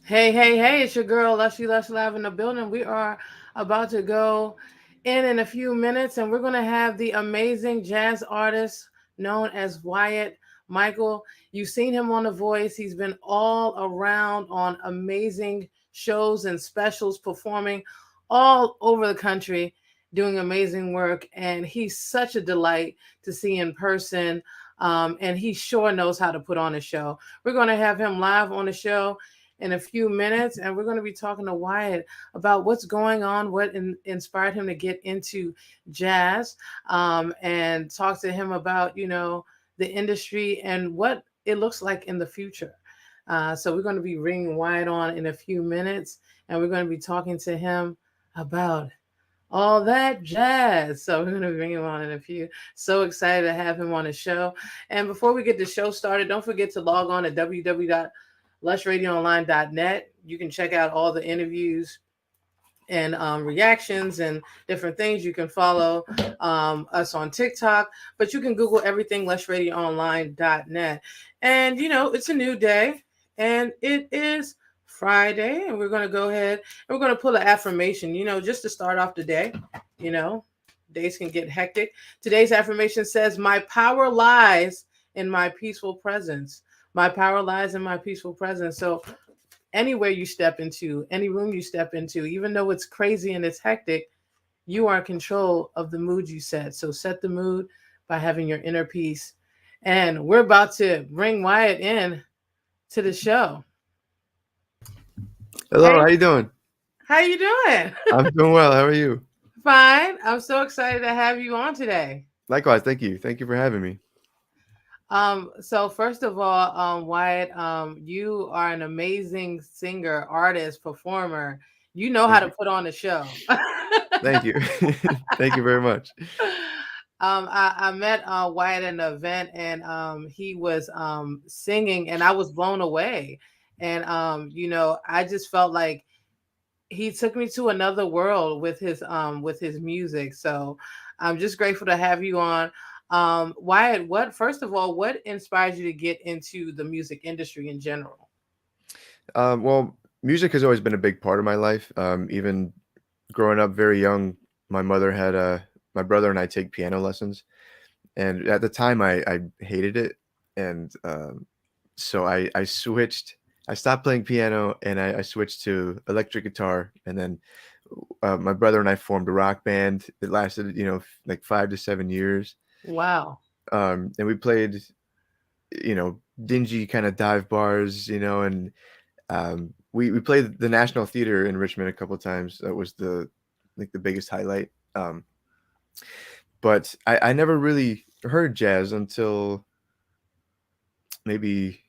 Hey, hey, hey, it's your girl, Lushy Lush Live in the building. We are about to go in a few minutes, and we're going to have the amazing jazz artist known as Wyatt Michael. You've seen him on The Voice. He's been all around on amazing shows and specials, performing all over the country, doing amazing work. And he's such a delight to see in person. And he sure knows how to put on a show. We're going to have him live on the show in a few minutes, and we're going to be talking to Wyatt about what's going on, what inspired him to get into jazz, and talk to him about the industry and what it looks like in the future. So we're going to be bringing Wyatt on in a few minutes, and we're going to be talking to him about all that jazz. So we're going to bring him on in a few. So excited to have him on the show. And before we get the show started, don't forget to log on to www.lushradioonline.net. You can check out all the interviews and reactions and different things. You can follow us on TikTok, but you can Google everything lushradioonline.net. And it's a new day, and it is Friday, and we're going to go ahead and we're going to pull an affirmation, just to start off the day. You know, days can get hectic. Today's affirmation says, "My power lies in my peaceful presence." My power lies in my peaceful presence. So anywhere you step into, any room you step into, even though it's crazy and it's hectic, you are in control of the mood you set. So set the mood by having your inner peace. And we're about to bring Wyatt in to the show. Hello, Hey, how you doing? how you doing? I'm doing well. How are you? Fine. I'm so excited to have you on today. Likewise, thank you. Thank you for having me. So first of all, Wyatt, you are an amazing singer, artist, performer. You know how Thank to you. put on a show. Thank you. Thank you very much. I met Wyatt at an event, and he was singing, and I was blown away. And I just felt like he took me to another world with his music. So I'm just grateful to have you on. Wyatt, what first of all, what inspired you to get into the music industry in general? Well, music has always been a big part of my life. Even growing up very young, my mother had my brother and I take piano lessons, and at the time I hated it, and so I switched. I stopped playing piano and I switched to electric guitar, and then my brother and I formed a rock band that lasted, like 5 to 7 years. Wow. And we played, dingy kind of dive bars, and we played the National Theater in Richmond a couple times. That was the biggest highlight. But I never really heard jazz until maybe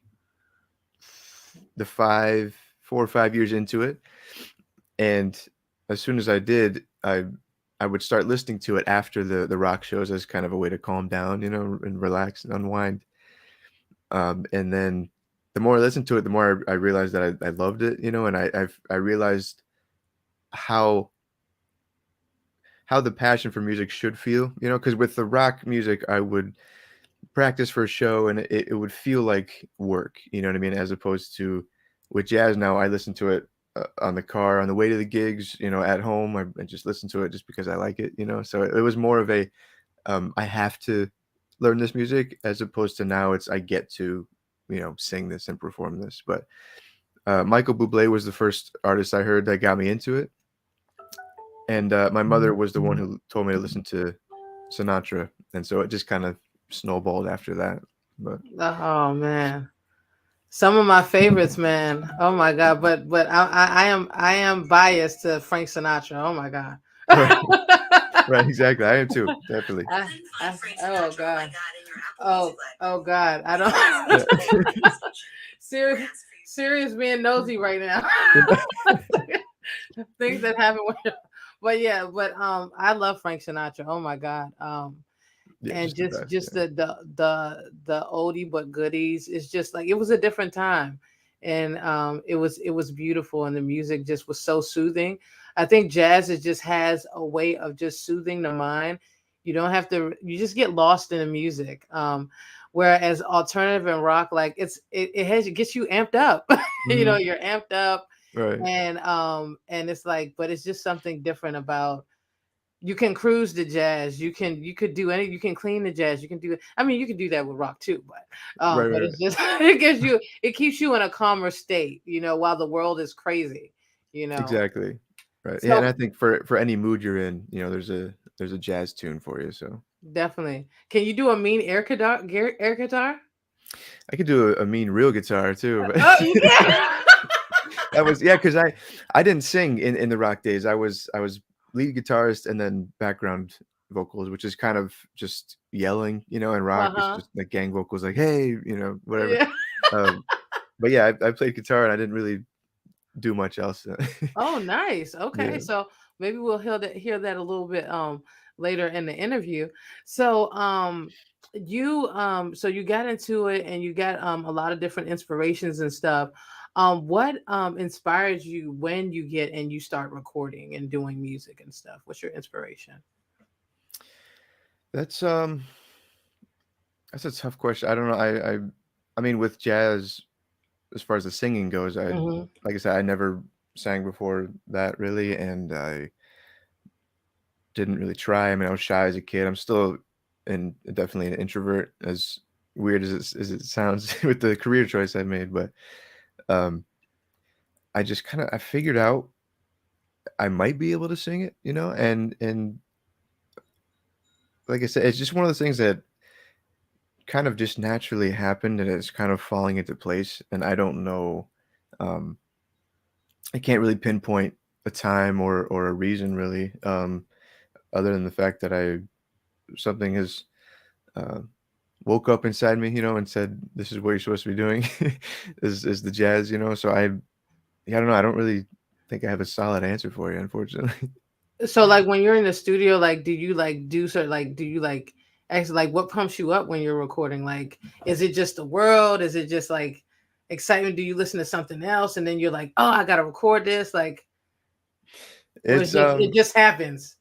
4 or 5 years into it. And as soon as I did, I would start listening to it after the rock shows as kind of a way to calm down, and relax and unwind. And then the more I listened to it, the more I realized that I loved it, and I realized how the passion for music should feel, because with the rock music, I would practice for a show and it would feel like work, you know what I mean? As opposed to with jazz now, I listen to it on the car, on the way to the gigs, at home. I just listen to it just because I like it, So it was more of a, I have to learn this music as opposed to now it's I get to, sing this and perform this. But Michael Bublé was the first artist I heard that got me into it. And my mother was the one who told me to listen to Sinatra. And so it just kind of snowballed after that. But Oh man. Some of my favorites, man. Oh my god. But I am biased to Frank Sinatra. Oh my god. right, right, exactly. I am too, definitely. I, oh god. Oh god. I don't Yeah. serious serious being nosy right now. Things that happen when but yeah, I love Frank Sinatra. Oh my god. Yeah, And just the just best. just Yeah. the oldie but goodies. It's just like it was a different time, and it was beautiful, and the music just was so soothing. I think jazz is just has a way of just soothing the mind. You don't have to. You just get lost in the music. Whereas alternative and rock, like it gets you amped up. Hmm. You're amped up, Right. and it's like, but it's just something different about, you can cruise the jazz, you could do any, you can clean the jazz, you can do, I mean, you can do that with rock too, Right. but Right. it's just it keeps you in a calmer state, while the world is crazy, you know. Exactly. Right. Yeah, and So I think for any mood you're in, there's a jazz tune for you. So definitely, can you do a mean air guitar? I could do a mean real guitar too, but Oh, you can. that was yeah, because I didn't sing in the rock days. I was lead guitarist and then background vocals, which is kind of just yelling, and rock is Uh-huh. just like gang vocals, like hey, whatever. Yeah. Um, but yeah, I played guitar and I didn't really do much else. Oh, nice. Okay. Yeah. So maybe we'll hear that a little bit later in the interview. So you got into it and you got a lot of different inspirations and stuff. What inspires you when you get and you start recording and doing music and stuff? What's your inspiration? That's um that's a tough question. I don't know. I mean with jazz, as far as the singing goes, Hmm. like I said, I never sang before that really, and I didn't really try. I mean, I was shy as a kid. I'm still definitely an introvert, as weird as it sounds with the career choice I made, but um I just kind of I figured out I might be able to sing it, and like I said, it's just one of those things that kind of just naturally happened and it's kind of falling into place, and I don't know, um I can't really pinpoint a time or a reason really, other than the fact that I something has uh, woke up inside me, and said, "This is what you're supposed to be doing," is the jazz, So yeah, I don't know. I don't really think I have a solid answer for you, unfortunately. So like when you're in the studio, like do you like do sort like do you like actually like what pumps you up when you're recording? Like is it just the world? Is it just like excitement? Do you listen to something else and then you're like, oh, I gotta record this? Like, or It's it just happens.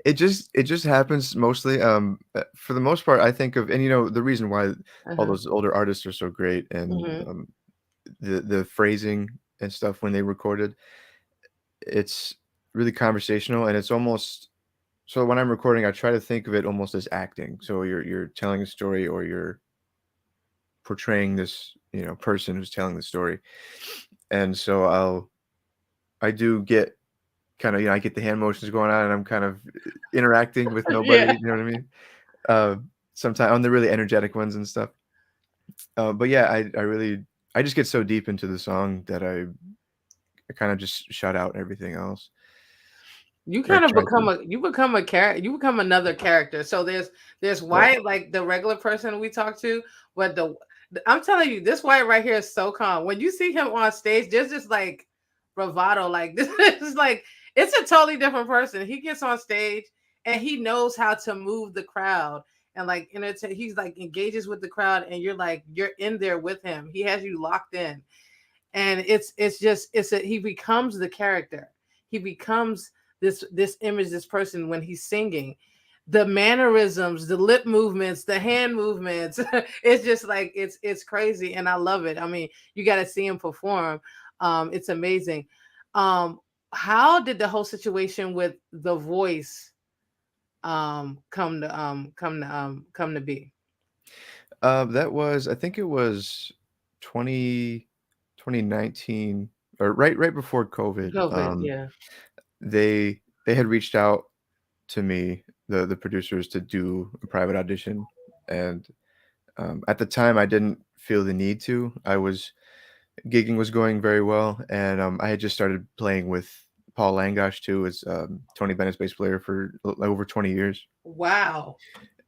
it just happens mostly. For the most part, I think of, and the reason why all Uh-huh. those older artists are so great, and Hmm. the phrasing and stuff when they recorded, it's really conversational, and it's almost so when I'm recording, I try to think of it almost as acting. So you're telling a story, or you're portraying this, person who's telling the story. And so I do get kind of, I get the hand motions going on and I'm kind of interacting with nobody, Yeah. you know what I mean? Uh, Sometimes on the really energetic ones and stuff. But yeah, I just get so deep into the song that I kind of just shut out everything else, You or kind of try become to. a character. You become another character. So there's Right. Wyatt, like the regular person we talk to, but I'm telling you, this Wyatt right here is so calm. When you see him on stage, there's just like bravado. Like this is like it's a totally different person. He gets on stage and he knows how to move the crowd and like he's like engages with the crowd and you're in there with him. He has you locked in, and it's just he becomes the character. He becomes this image, this person when he's singing. The mannerisms, the lip movements, the hand movements, it's just like it's crazy, and I love it. I mean, you got to see him perform. It's amazing. um how did the whole situation with The Voice come to be? That was, I think it was 2019, or right before COVID. COVID, yeah. They had reached out to me, the producers, to do a private audition, and at the time I didn't feel the need to. Gigging was going very well, and I had just started playing with Paul Langosh too, as Tony Bennett's bass player for over 20 years, Wow.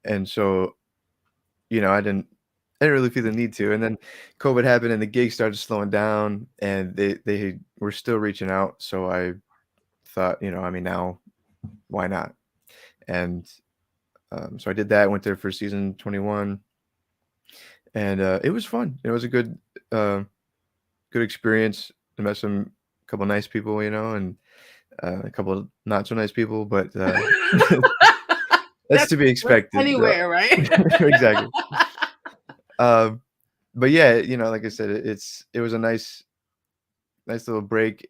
and so I didn't really feel the need to. And then COVID happened, and the gigs started slowing down, and they were still reaching out. So I thought, I mean, now why not? And so I did that. Went there for season 21, and it was fun. It was a uh, good experience. I met some couple nice people, and a couple of not so nice people, but that's That's to be that's expected. anywhere, right? Exactly. Um, but yeah, like I said, it was a nice little break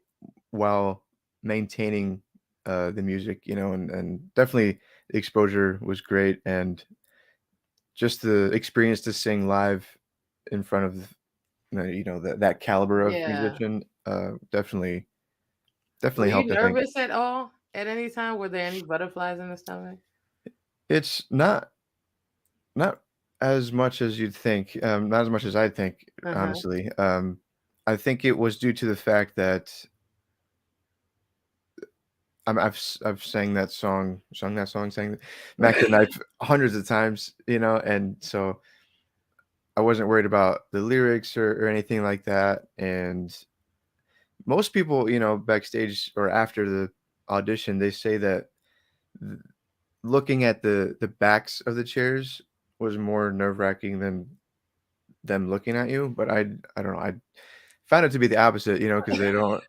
while maintaining the music, and definitely the exposure was great, and just the experience to sing live in front of that caliber of Yeah. musician Were definitely you helped, I think. nervous at all at any time? Were there any butterflies in the stomach? It's not as much as you'd think, not as much as I think, Uh-huh. honestly. I think it was due to the fact that I've sang Mac the Knife hundreds of times, and so I wasn't worried about the lyrics or anything like that. And most people, backstage or after the audition, they say that th- looking at the backs of the chairs was more nerve wracking than them looking at you. But I don't know. I found it to be the opposite, because they don't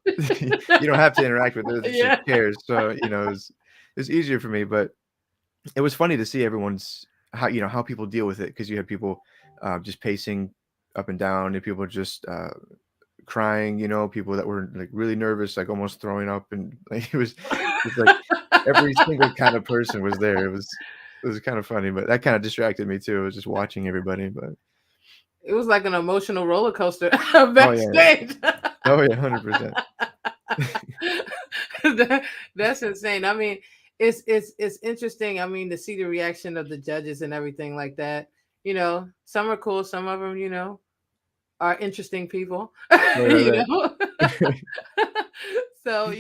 you don't have to interact with it. It's just Yeah. chairs, so it's easier for me. But it was funny to see everyone's how people deal with it, because you had people just pacing up and down, and people just crying, people that were like really nervous, like almost throwing up, and like it's like every single kind of person was there. It was kind of funny, but that kind of distracted me too. I was just watching everybody, but It was like an emotional roller coaster oh yeah, backstage. oh yeah, 100%. That- that's insane. I mean, it's interesting. I mean, to see the reaction of the judges and everything like that. Some are cool. Some of them, are interesting people. Right, you right, know. right. So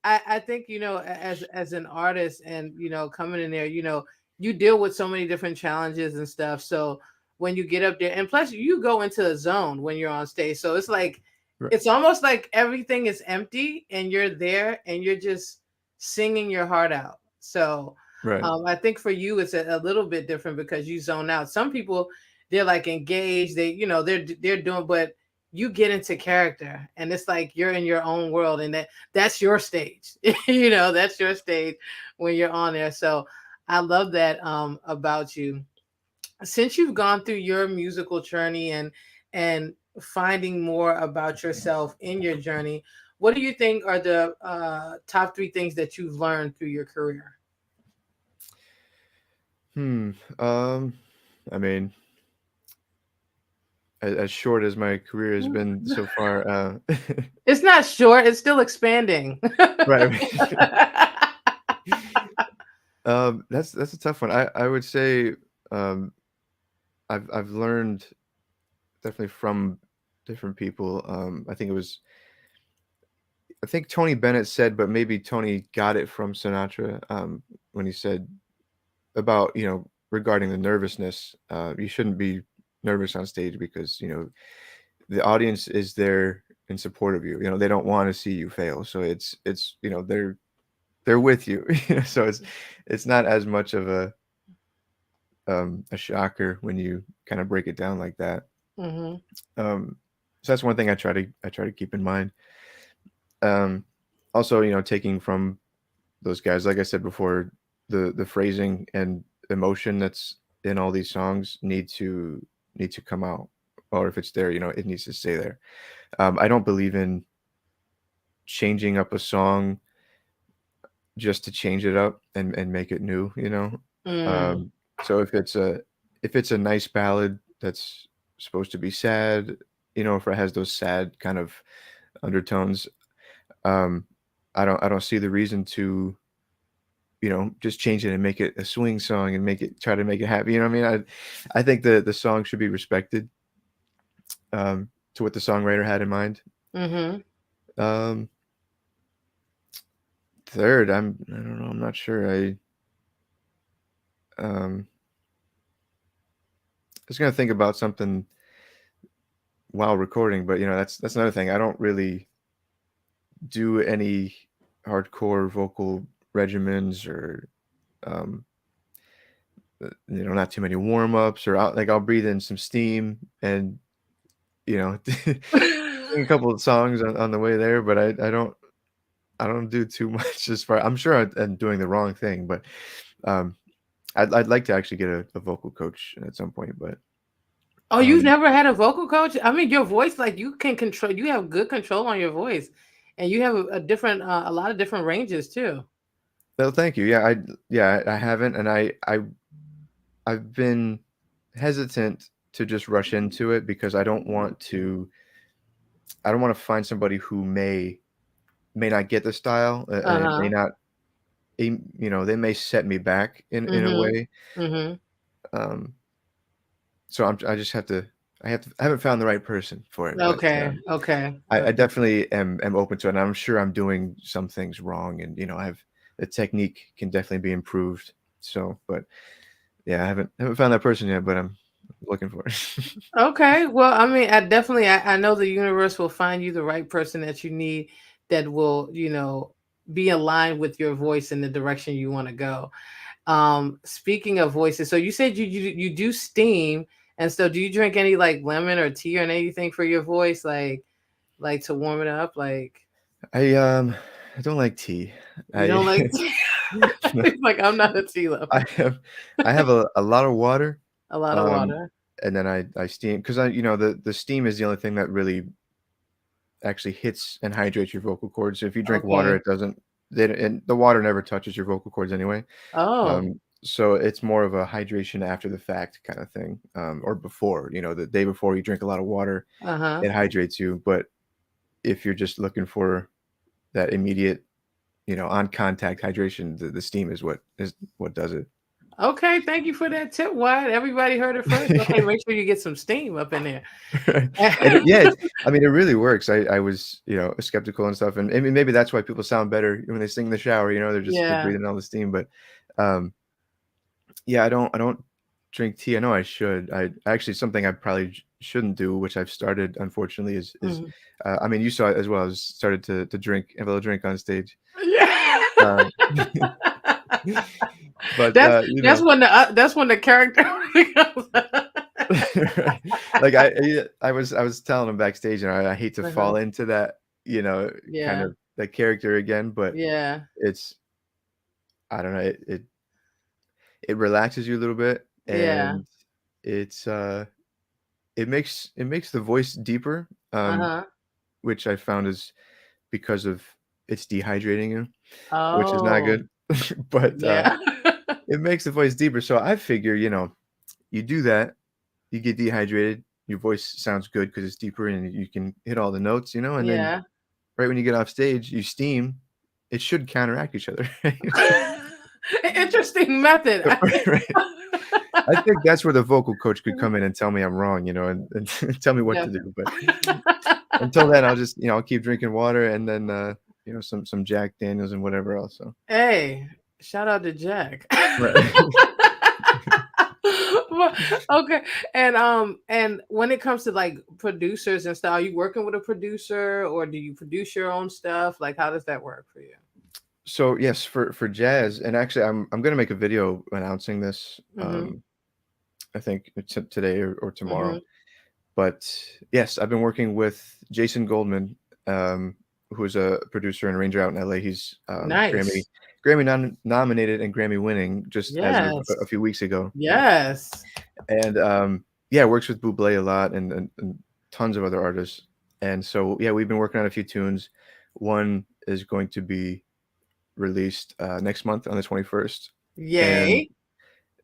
I think as an artist and coming in there, you deal with so many different challenges and stuff. So when you get up there, and plus you go into a zone when you're on stage, so it's like Right, it's almost like everything is empty and you're there and you're just singing your heart out. So right, I think for you it's a little bit different because you zone out. Some people, they're like engaged, they're doing, but you get into character and it's like you're in your own world, and that's your stage. That's your stage when you're on there. So I love that about you. Since you've gone through your musical journey and finding more about yourself in your journey, what do you think are the top three things that you've learned through your career? hmm um I mean, as short as my career has been so far, It's not short, it's still expanding. right, right. That's a tough one. I would say, um, I've learned definitely from different people. I think Tony Bennett said, but maybe Tony got it from Sinatra, when he said about, regarding the nervousness. You shouldn't be nervous on stage, because the audience is there in support of you. They don't want to see you fail, so it's they're with you. So it's not as much of a shocker when you kind of break it down like that. Hmm. So that's one thing I try to keep in mind. Um, Also, taking from those guys, like I said before, the phrasing and emotion that's in all these songs need to come out, or if it's there, it needs to stay there. I don't believe in changing up a song just to change it up and make it new. Mm. Um, so if it's a nice ballad that's supposed to be sad, if it has those sad kind of undertones, um, I don't see the reason to just change it and make it a swing song and try to make it happy. You know what I mean? I think the song should be respected, to what the songwriter had in mind. Hmm. Um, Third, I don't know. I'm not sure. Um, was gonna think about something while recording, but that's another thing. I don't really do any hardcore vocal regimens, or um, not too many warm ups, or I'll breathe in some steam and sing a couple of songs on the way there. But I don't do too much as far. I'm sure I'm doing the wrong thing, but um, I'd like to actually get a vocal coach at some point, but Oh, you've Um, never had a vocal coach? I mean, your voice, like you can control, you have good control on your voice, and you have a different, a lot of different ranges too. no, thank you. I haven't, and I've been hesitant to just rush into it because I don't want to find somebody who may not get the style, Uh and it may huh. not, you know, they may set me back in a Mhm. way. Mhm. Um, so I just have to, I haven't found the right person for it, but Okay. Okay. I Okay. definitely am open to it. And I'm sure I'm doing some things wrong, and you know, the technique can definitely be improved. So, but yeah, I haven't found that person yet, but I'm looking for it. Okay. Well, I mean, I definitely, I know the universe will find you the right person that you need that will, be aligned with your voice in the direction you want to go. Speaking of voices, so you said you do steam, and so do you drink any like lemon or tea or anything for your voice, like to warm it up? Like I I don't like tea. you I don't like tea? It's like I'm not a tea lover. I have I have a lot of water, A lot of um, water. and then I steam because I you know the steam is the only thing that really actually hits and hydrates your vocal cords. So if you drink water, Okay. it doesn't. And the water never touches your vocal cords anyway. Oh. So it's more of a hydration after the fact kind of thing, or before. You know, the day before you drink a lot of water, Uh huh. it hydrates you. But if you're just looking for that immediate, you know, on contact hydration, the steam is what does it. Okay. Thank you for that tip, Wyatt. Everybody heard it first. Okay, make sure you get some steam up in there. Right. And yeah, I mean, it really works. I was, you know, skeptical and stuff, and I mean, maybe that's why people sound better when they sing in the shower. You know, they're Yeah. breathing all the steam. But um, yeah, I don't drink tea. I know I should. I actually something I probably shouldn't do, which I've started unfortunately, is Mhm. I mean, you saw it as well. I started to drink, have a little drink on stage. Yeah. Um, but that's you that's know, when that's when the character becomes. right. Like I was telling him backstage, and I hate to Uh-huh. fall into that, you know, kind Yeah. of that character again, but Yeah. it's I don't know, it relaxes you a little bit, Yeah. and it's it makes the voice deeper, Uh-huh. which I found is because of it's dehydrating you, which is not Oh. good. But Yeah. it makes the voice deeper. So I figure, you know, you do that, you get dehydrated, your voice sounds good because it's deeper and you can hit all the notes, you know, and then Yeah. right when you get off stage, you steam. It should counteract each other, right? Interesting method. Right. I think that's where the vocal coach could come in and tell me I'm wrong, you know, and tell me what Yeah. to do. But until then, I'll just, you know, I'll keep drinking water and then, you know, some Jack Daniels and whatever else. So, Hey, shout out to Jack. right. Well, okay. And when it comes to like producers and stuff, are you working with a producer or do you produce your own stuff? Like how does that work for you? So yes, for jazz, and actually, I'm gonna make a video announcing this. Mhm. I think it's today or tomorrow. Mhm. But yes, I've been working with Jason Goldman, who is a producer and arranger out in LA. He's Nice. Grammy nominated and Grammy winning just as of Yes. a few weeks ago. Yes. And yeah, works with Buble a lot and tons of other artists. And so yeah, we've been working on a few tunes. One is going to be released next month on the 21st. And Yay.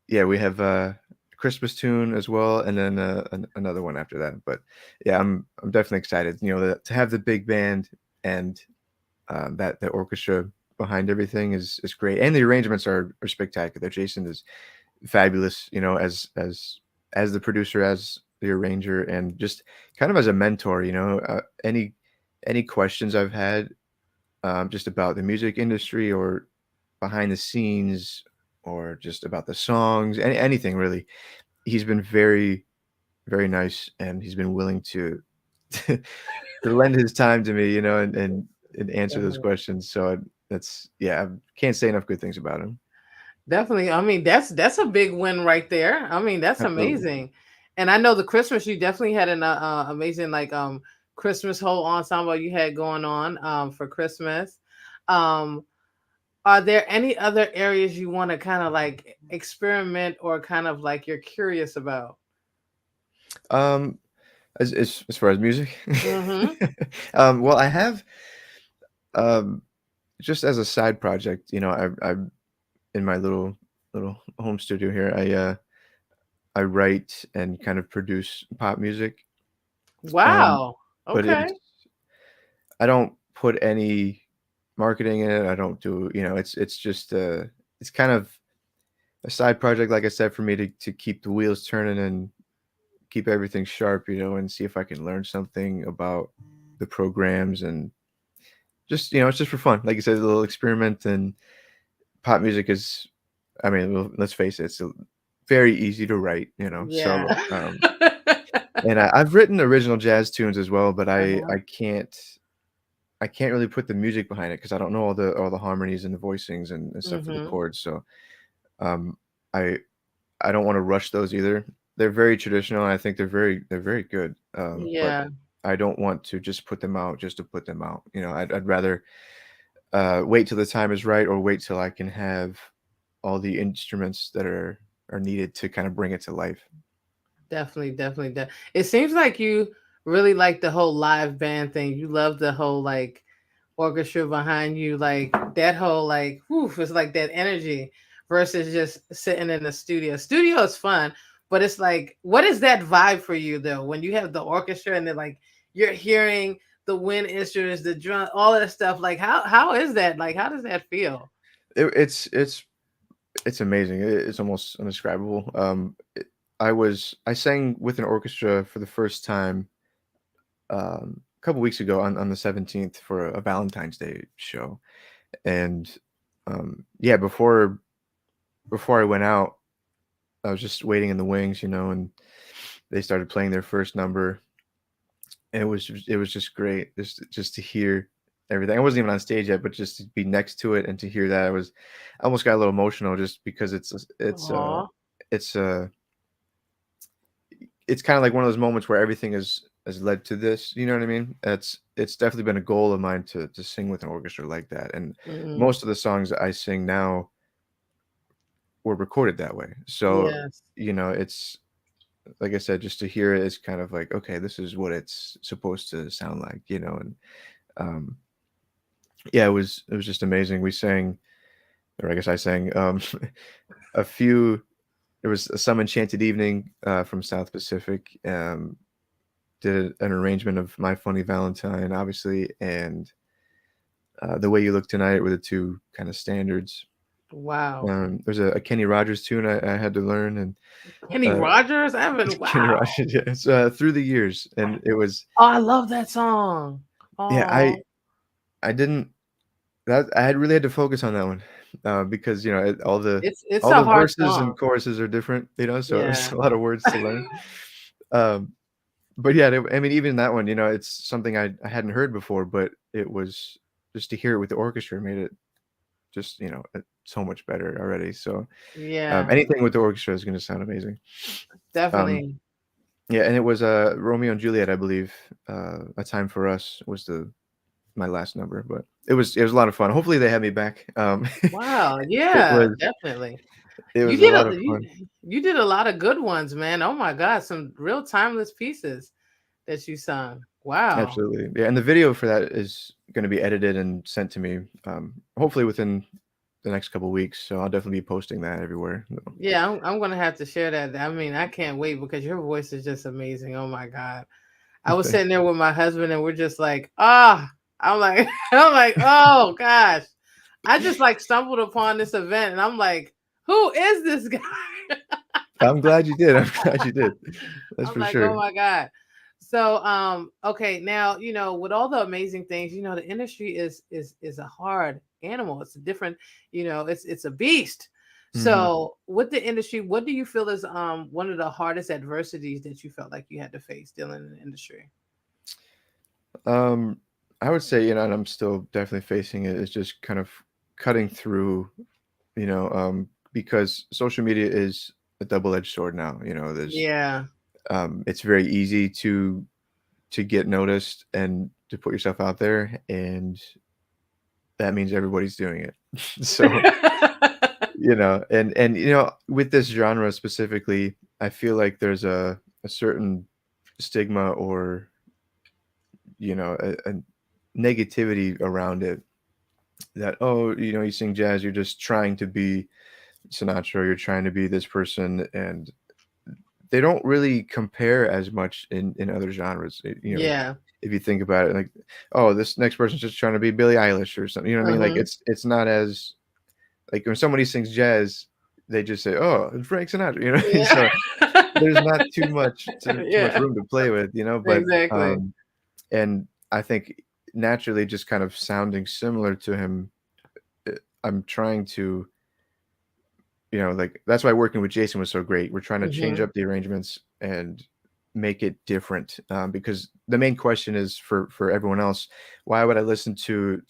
yeah, we have a Christmas tune as well, and then another one after that. But yeah, I'm definitely excited. You know, to have the big band and that the orchestra behind everything is great, and the arrangements are spectacular. Jason is fabulous. You know, as the producer, as the arranger, and just kind of as a mentor. You know, any questions I've had just about the music industry or behind the scenes or just about the songs, anything really. He's been very, very nice, and he's been willing to to lend his time to me, you know, and answer those Definitely. questions. So that's yeah, I can't say enough good things about him. Definitely. I mean, that's a big win right there. I mean, that's Absolutely. amazing. And I know the Christmas you definitely had an amazing like Christmas whole ensemble you had going on for Christmas. Um are there any other areas you want to kind of like experiment or kind of like you're curious about? Um, as far as music, Mm-hmm. well, I have um just as a side project, I in my little home studio here, I write and kind of produce pop music. Um, Wow. but Okay. I don't put any marketing in it. I don't do, it's just it's kind of a side project, like I said, for me to keep the wheels turning and keep everything sharp, and see if I can learn something about the programs and just, it's just for fun. Like you said, a little experiment. And pop music is, I mean, well, let's face it, it's very easy to write, Yeah. so and I've written original jazz tunes as well, but Uh-huh. I can't really put the music behind it because I don't know all the harmonies and the voicings and stuff for the Mm-hmm. chords. So um, I I don't want to rush those either. They're very traditional, and I think they're very good. But Yeah. I don't want to just put them out just to put them out. I'd rather wait till the time is right, or wait till I can have all the instruments that are needed to kind of bring it to life. Definitely, definitely. It seems like you really like the whole live band thing. You love the whole like orchestra behind you, like that whole like, whew, it's like that energy versus just sitting in the studio. Studio is fun, but it's like, what is that vibe for you though? When you have the orchestra and then like you're hearing the wind instruments, the drum, all of that stuff. Like, how is that? Like, how does that feel? It's amazing. It's almost indescribable. I sang with an orchestra for the first time a couple weeks ago on the 17th for a Valentine's Day show, and yeah, before I went out, I was just waiting in the wings, and they started playing their first number, and it was just great, just to hear everything. I wasn't even on stage yet, but just to be next to it and to hear that, I almost got a little emotional just because Aw. it's uh it's kind of like one of those moments where everything has led to this. You know what I mean? It's definitely been a goal of mine to sing with an orchestra like that. And Mm, most of the songs that I sing now were recorded that way. So yes. it's like I said, just to hear it is kind of like, okay, this is what it's supposed to sound like. And um, yeah, it was just amazing. We sang, or I guess I sang a few. There was Some Enchanted Evening from South Pacific. Did an arrangement of My Funny Valentine, obviously, and The Way You Look Tonight were the two kind of standards. Wow. There's a Kenny Rogers tune I had to learn, and Kenny uh, Rogers? I haven't. Kenny Wow. Rogers, yeah, it's Through the Years, and it was, Oh, I love that song. yeah, Oh, I didn't that I had really had to focus on that one because it's all a the hard verses and song. choruses are different, so it's Yeah. a lot of words to learn. Um, But yeah, I mean, even that one, it's something I hadn't heard before, but it was just to hear it with the orchestra made it just, so much better already. So Yeah, anything with the orchestra is going to sound amazing. Um, definitely. yeah, and it was Romeo and Juliet, I believe. A Time for Us was the my last number, but it was a lot of fun. Hopefully they have me back. Wow. It Yeah, was definitely. it You was a did lot a of you fun. you did a lot of good ones, man. Oh my God, some real timeless pieces that you sung. Wow. Absolutely, yeah. And the video for that is going to be edited and sent to me, hopefully within the next couple weeks. So I'll definitely be posting that everywhere. Yeah, I'm gonna have to share that. I mean, I can't wait because your voice is just amazing. Oh my God. I was Thank sitting there with my husband and we're just like, ah, I'm like, I'm like, oh gosh. I just like stumbled upon this event and I'm like, who is this guy? I'm glad you did. I'm glad you did. That's I'm for like, sure. oh my God. So okay, now with all the amazing things, the industry is a hard animal. It's a different, it's a beast. Mhm. So with the industry, what do you feel is one of the hardest adversities that you felt like you had to face dealing in the industry? Um, I would say, and I'm still definitely facing it, is just kind of cutting through, because social media is a double-edged sword now. Yeah. It's very easy to get noticed and to put yourself out there, and that means everybody's doing it. So, and with this genre specifically, I feel like there's a certain stigma or a negativity around it, that, oh, you sing jazz, you're just trying to be Sinatra, you're trying to be this person, and they don't really compare as much in other genres. Yeah. If you think about it, like, oh, this next person's just trying to be Billie Eilish or something. You know what I mean? Like, Mm-hmm. it's not as, like, when somebody sings jazz, they just say, oh, it's Frank Sinatra. Yeah. So there's not too much Yeah. room to play with. But Exactly. and I think naturally, just kind of sounding similar to him, uh, I'm trying to, like, that's why working with Jason was so great. We're trying to change Mm-hmm. up the arrangements and make it different, because the main question is for everyone else, why would I listen to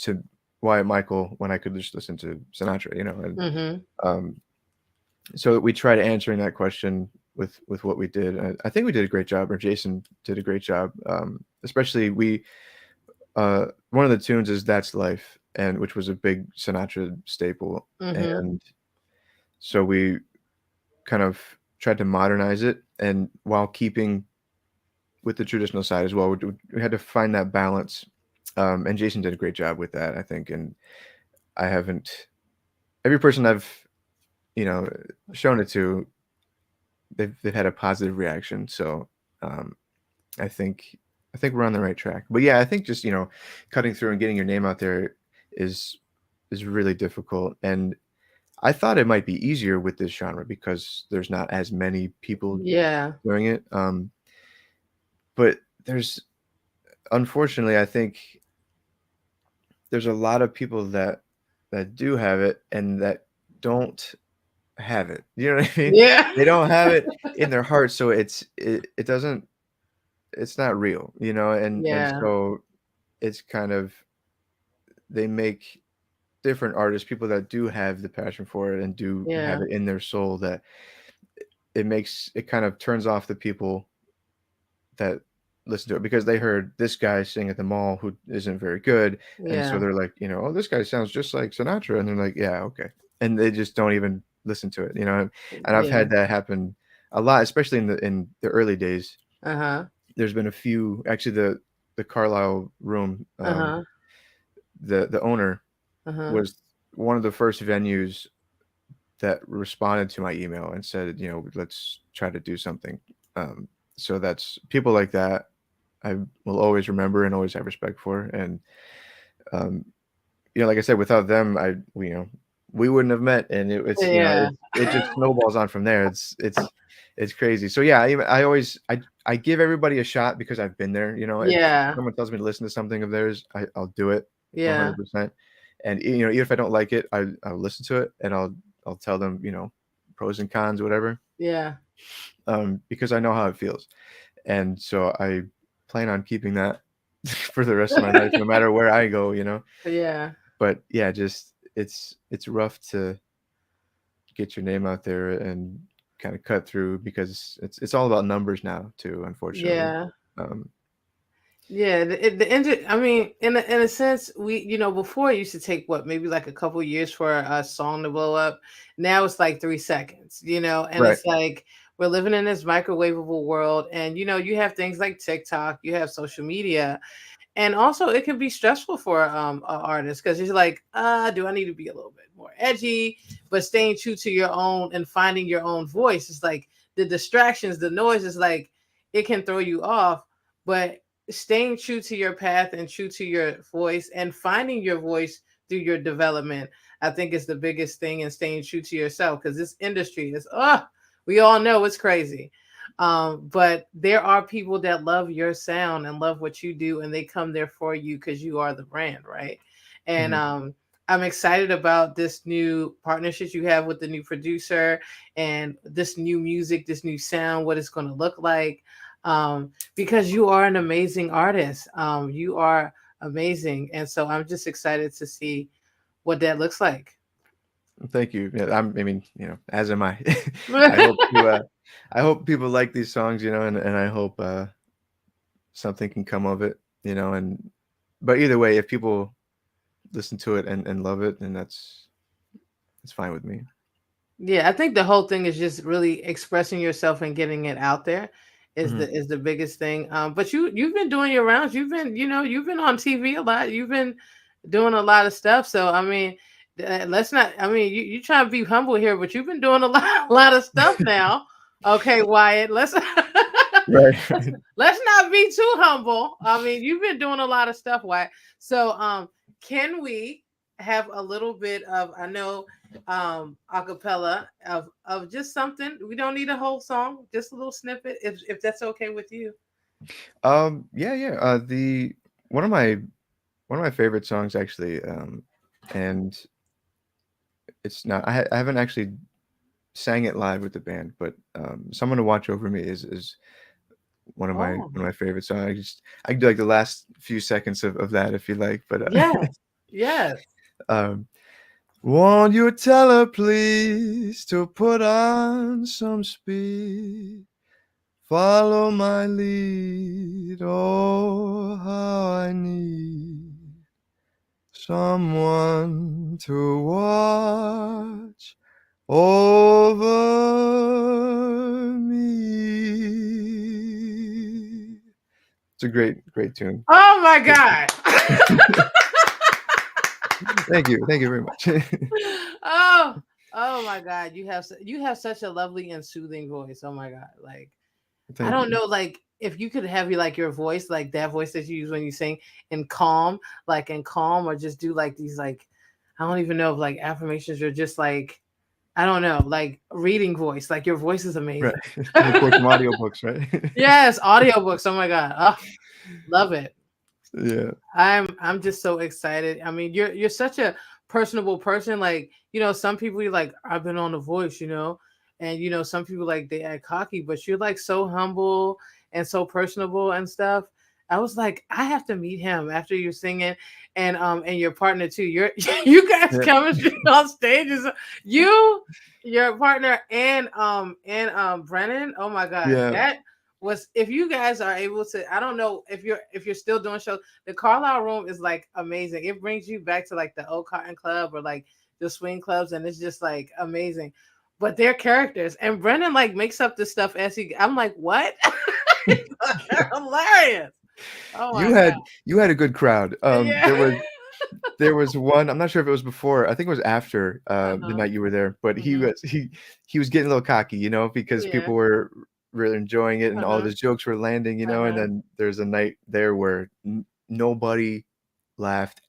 Wyatt Michael when I could just listen to Sinatra? And Mm-hmm. um, so we tried answering that question with what we did. I think we did a great job, or Jason did a great job. Especially one of the tunes is "That's Life," and which was a big Sinatra staple, Mm-hmm. and so we kind of tried to modernize it, and while keeping with the traditional side as well. We had to find that balance, and Jason did a great job with that, I think. And I haven't every person I've you know shown it to, they've had a positive reaction. So um, I think I think we're on the right track. But yeah, I think just cutting through and getting your name out there is is really difficult. And I thought it might be easier with this genre because there's not as many people Yeah. doing it. But there's unfortunately, I think there's a lot of people that do have it and that don't have it. You know what I mean? Yeah. They don't have it in their heart, so it doesn't it's not real, and Yeah. so it's kind of, they make different artists, people that do have the passion for it and do have Yeah. it in their soul, that it kind of turns off the people that listen to it because they heard this guy sing at the mall who isn't very good, and so Yeah. they're like, oh, this guy sounds just like Sinatra, and they're like, yeah, okay, and they just don't even listen to it. And I've Yeah. had that happen a lot, especially in the early days. Uh-huh. There's been a few, actually, the Carlisle room, Uh-huh. the owner Uh-huh. was one of the first venues that responded to my email and said, let's try to do something. So that's people like that I will always remember and always have respect for. And um, like I said, without them, we wouldn't have met. And it's Yeah. it just snowballs on from there. It's crazy. So yeah, I always I give everybody a shot because I've been there. If Yeah. someone tells me to listen to something of theirs, I'll do it Yeah. 100%. And even if I don't like it, I'll listen to it and I'll tell them, pros and cons, whatever, Yeah. because I know how it feels. And so I plan on keeping that for the rest of my life, no matter where I go. Yeah. But yeah, just it's rough to get your name out there and kind of cut through because it's all about numbers now too, unfortunately. Yeah. Um, Yeah, I mean, in a sense, before it used to take what, maybe like a couple years for a song to blow up. Now it's like 3 seconds, and right. it's like we're living in this microwavable world, and you have things like TikTok, you have social media, and also it can be stressful for an artist because it's like, do I need to be a little bit more edgy, but staying true to your own and finding your own voice. It's like the distractions, the noise is like it can throw you off, but staying true to your path and true to your voice and finding your voice through your development, I think is the biggest thing, and staying true to yourself, because this industry is, we all know it's crazy. But there are people that love your sound and love what you do, and they come there for you because you are the brand, right? And Hmm. I'm excited about this new partnership you have with the new producer and this new music, this new sound, what it's going to look like. Because you are an amazing artist. You are amazing. And so I'm just excited to see what that looks like. Thank you. Yeah, I mean, as am I. I hope I hope people like these songs, and I hope something can come of it, and but either way, if people listen to it and love it, then that's fine with me. Yeah, I think the whole thing is just really expressing yourself and getting it out there Mhm. is the biggest thing. But you've been doing your rounds. You've been, you've been on TV a lot. You've been doing a lot of stuff. So I mean, let's not. I mean, you trying to be humble here, but you've been doing a lot a lot of stuff now. Okay, Wyatt. Let's Right. let's not be too humble. I mean, you've been doing a lot of stuff, Wyatt. So can we have a little bit of, I know, acapella of just something? We don't need a whole song, just a little snippet, if that's okay with you. Yeah, yeah. The one of my one of my favorite songs actually, and it's not. I haven't actually sang it live with the band, but "Someone to Watch Over Me" is Oh, one of my favorite songs. I can do like the last few seconds of that if you like, but yes, yes. um, won't you tell her please to put on some speed? Follow my lead. Oh, how I need someone to watch over me. It's a great tune. Oh my God. Thank you very much. Oh, oh my God. You have such a lovely and soothing voice. Oh my God. Like, I Thank don't you. know, like if you could have your, like your voice, like that voice that you use when you sing in calm, like in calm, or just do like these, like, I don't even know if like affirmations or just like, I don't know, like reading voice. Like your voice is Right. amazing. Record some audiobooks, right? Yes, audiobooks. Oh my God. Oh, love it. Yeah. I'm just so excited. I mean, you're such a personable person. Like, some people you like, I've been on The Voice, and some people like they act cocky, but you're like so humble and so personable and stuff. I was like, I have to meet him after you're singing, and your partner too. You're you guys Yeah. chemistry on stage is you, your partner, and Brennan. Oh my God, Yeah. that was, if you guys are able to, I don't know if you're still doing shows. The Carlisle Room is like amazing. It brings you back to like the old Cotton Club or like the swing clubs, and it's just like amazing. But they're characters, and Brendan like makes up this stuff as he. I'm like, what? Hilarious. Oh my You God. had you had a good crowd. Yeah. There was one, I'm not sure if it was before, I think it was after, the Uh-huh. night you were there, but Hmm. he was getting a little cocky, because Yeah. people were really enjoying it and all of Uh-huh. his jokes were landing, and Uh-huh. then there's a night there where nobody laughed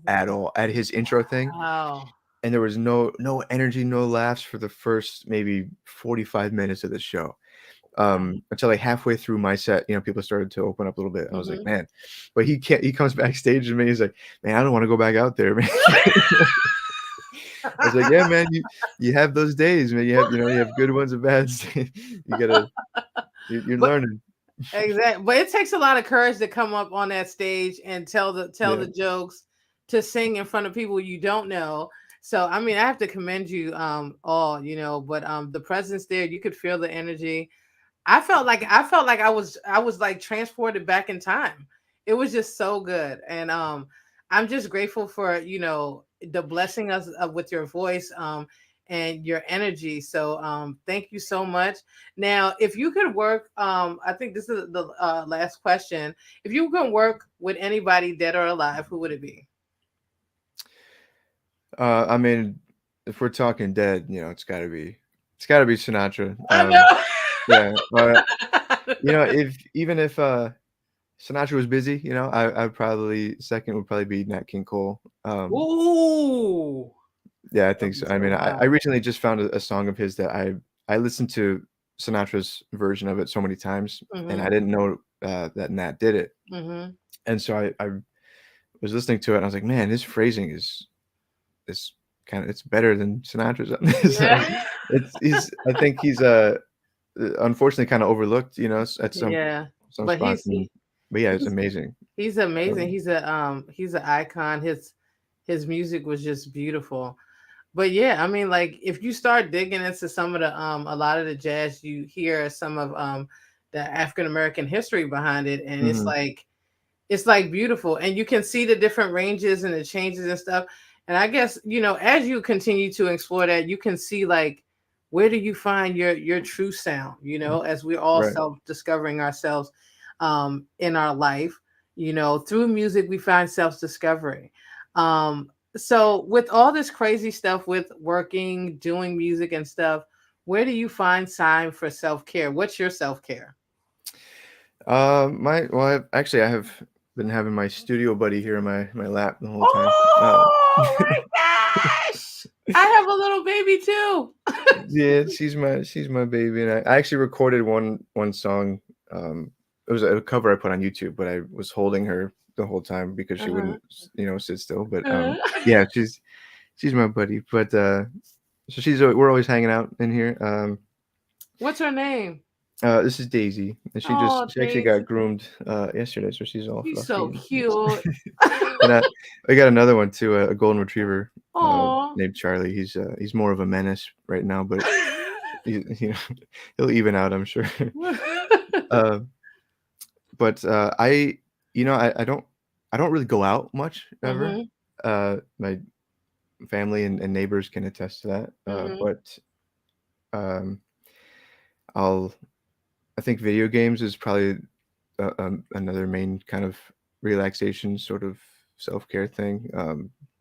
at all at his intro thing, Wow. and there was no energy, no laughs for the first maybe 45 minutes of the show. Until like halfway through my set, people started to open up a little bit. I was like, Hmm. man, but he comes backstage to me. He's like, man, I don't want to go back out there, man. I was like, yeah, man, you have those days, man. You have good ones and bad days. You gotta, you're But learning. exactly. But it takes a lot of courage to come up on that stage and tell Yeah. the jokes, to sing in front of people you don't know. So I mean, I have to commend you all, but the presence there, you could feel the energy. I felt like I was like transported back in time. It was just so good. And I'm just grateful for, the blessing us with your voice and your energy. So thank you so much. Now, if you could work, I think this is the last question. If you can work with anybody dead or alive, who would it be? I mean, if we're talking dead, it's gotta be Sinatra. I Yeah. know. If even if Sinatra was busy, I'd probably second would probably be Nat King Cole. Ooh. Yeah, I That would think be so. I so mean, I wild. recently just found a song of his that I listened to Sinatra's version of it so many times, and I Hmm. didn't know that Nat did it. Hmm. And so I was listening to it, and I was like, man, his phrasing is it's better than Sinatra's. So Yeah. I think he's unfortunately kind of overlooked, at Yeah. some But spots. But yeah, it's he's amazing. he's amazing. Um, He's an icon. His music was just beautiful. But yeah, I mean, like if you start digging into some of the a lot of the jazz, you hear some of the African American history behind it, and mhm. it's like beautiful, and you can see the different ranges and the changes and stuff. And I guess, as you continue to explore that, you can see like where do you find your true sound, as we're all Right. self discovering ourselves in our life. Through music we find self discovery. So with all this crazy stuff with working, doing music and stuff, where do you find time for self-care? What's your self-care? Actually, I have been having my studio buddy here in my lap the whole time. Oh my gosh, I have a little baby too. Yeah, she's my baby, and I actually recorded one song. It was a cover I put on YouTube, but I was holding her the whole time because she Uh-huh. wouldn't, sit still. But Uh-huh. yeah, she's my buddy. But so we're always hanging out in here. What's her name? This is Daisy, and Oh, she actually got Daisy. groomed yesterday, so she's all She's fluffy so and cute. and I got another one too, a golden retriever Oh. named Charlie. He's more of a menace right now, but he'll even out, I'm sure. uh, but I don't really go out much ever. Mhm. My family and neighbors can attest to that. Mhm. But um, I'll I think video games is probably another main kind of relaxation sort of self-care thing.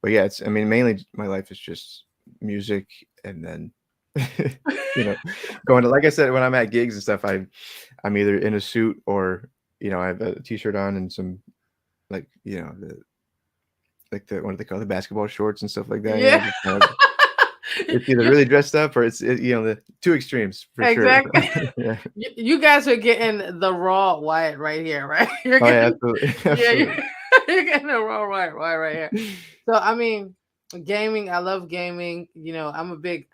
But yeah, I mean, mainly my life is just music, and then you know, going to, like I said, when I'm at gigs and stuff, I'm either in a suit or I have a t-shirt on and some, like, the what do they call, the basketball shorts and stuff like that. Yeah. Just kind of, it's either You really dressed up or the two extremes for sure. exactly. Yeah. You guys are getting the raw Wyatt right here, right? You're Oh yeah, getting absolutely, yeah, absolutely. you're getting the raw Wyatt right here. So I mean, gaming, I love gaming. I'm a big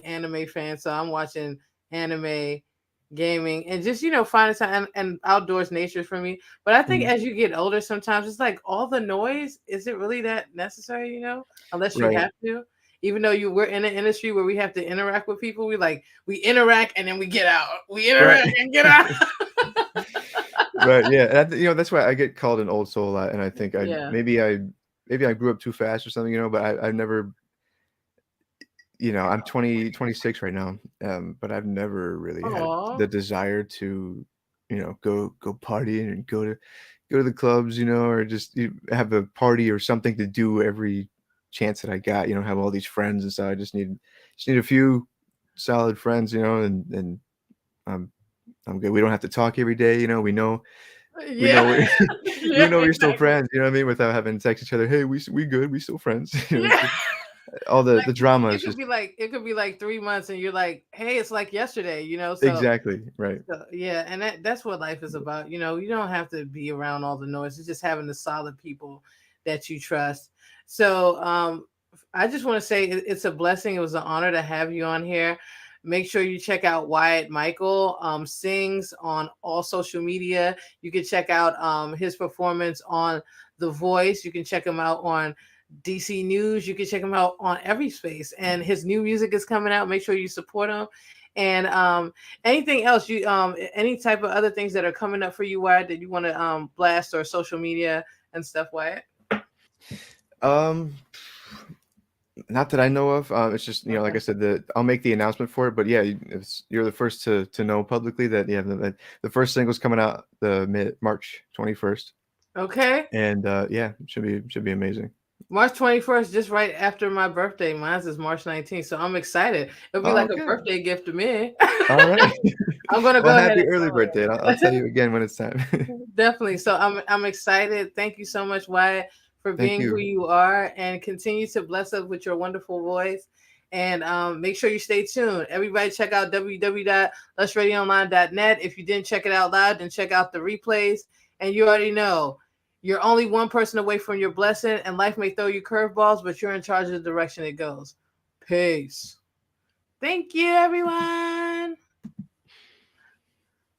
anime fan, so I'm watching anime, gaming, and just finding time, and outdoors nature for me. But I think Mhm. as you get older, sometimes it's like all the noise. Is it really that necessary? Unless you Right. have to. Even though we're in an industry where we have to interact with people, we interact and then we get out. We Right. interact and get out. Right, yeah, and that's why I get called an old soul a lot, and I think Yeah. maybe I grew up too fast or something, but I've never, I'm 26 right now, but I've never really had Oh. the desire to, go partying and go to the clubs, or just have a party or something to do every chance that I got, have all these friends and stuff. I just need a few solid friends, and I'm I'm good. We don't have to talk every day, we Yeah. know we're we Yeah, know we're still exactly. friends, you know what I mean? Without having to text each other, "Hey, we good, we still friends." Yeah. All the Like drama it is could just be like 3 months and you're like, hey, it's like yesterday. exactly, right. So yeah, and that's what life is about. You don't have to be around all the noise. It's just having the solid people that you trust. So I just want to say it's a blessing. It was an honor to have you on here. Make sure you check out Wyatt Michael sings on all social media. You can check out his performance on The Voice. You can check him out on DC News. You can check him out on every space. And his new music is coming out. Make sure you support him. And anything else any type of other things that are coming up for you, Wyatt, that you want to blast, or social media and stuff, Wyatt? Um, Not that I know of, it's just, like Okay. I said, I'll make the announcement for it, but yeah, you're the first to know publicly that, yeah, the first single's coming out the mid March 21st, Okay. and, yeah, it should be amazing. March 21st, just right after my birthday. Mine is March 19th. So I'm excited. It'll be Oh, like a okay. birthday gift to me. Alright. I'm gonna Well, go ahead happy and early tell birthday, and I'll her. tell you again when it's time. Definitely. So I'm excited. Thank you so much, Wyatt, for Thank being who you. you are, and continue to bless us with your wonderful voice. And make sure you stay tuned. Everybody check out www.letsradioonline.net. If you didn't check it out loud, then check out the replays. And you already know you're only one person away from your blessing, and life may throw you curveballs, but you're in charge of the direction it goes. Peace. Thank you, everyone.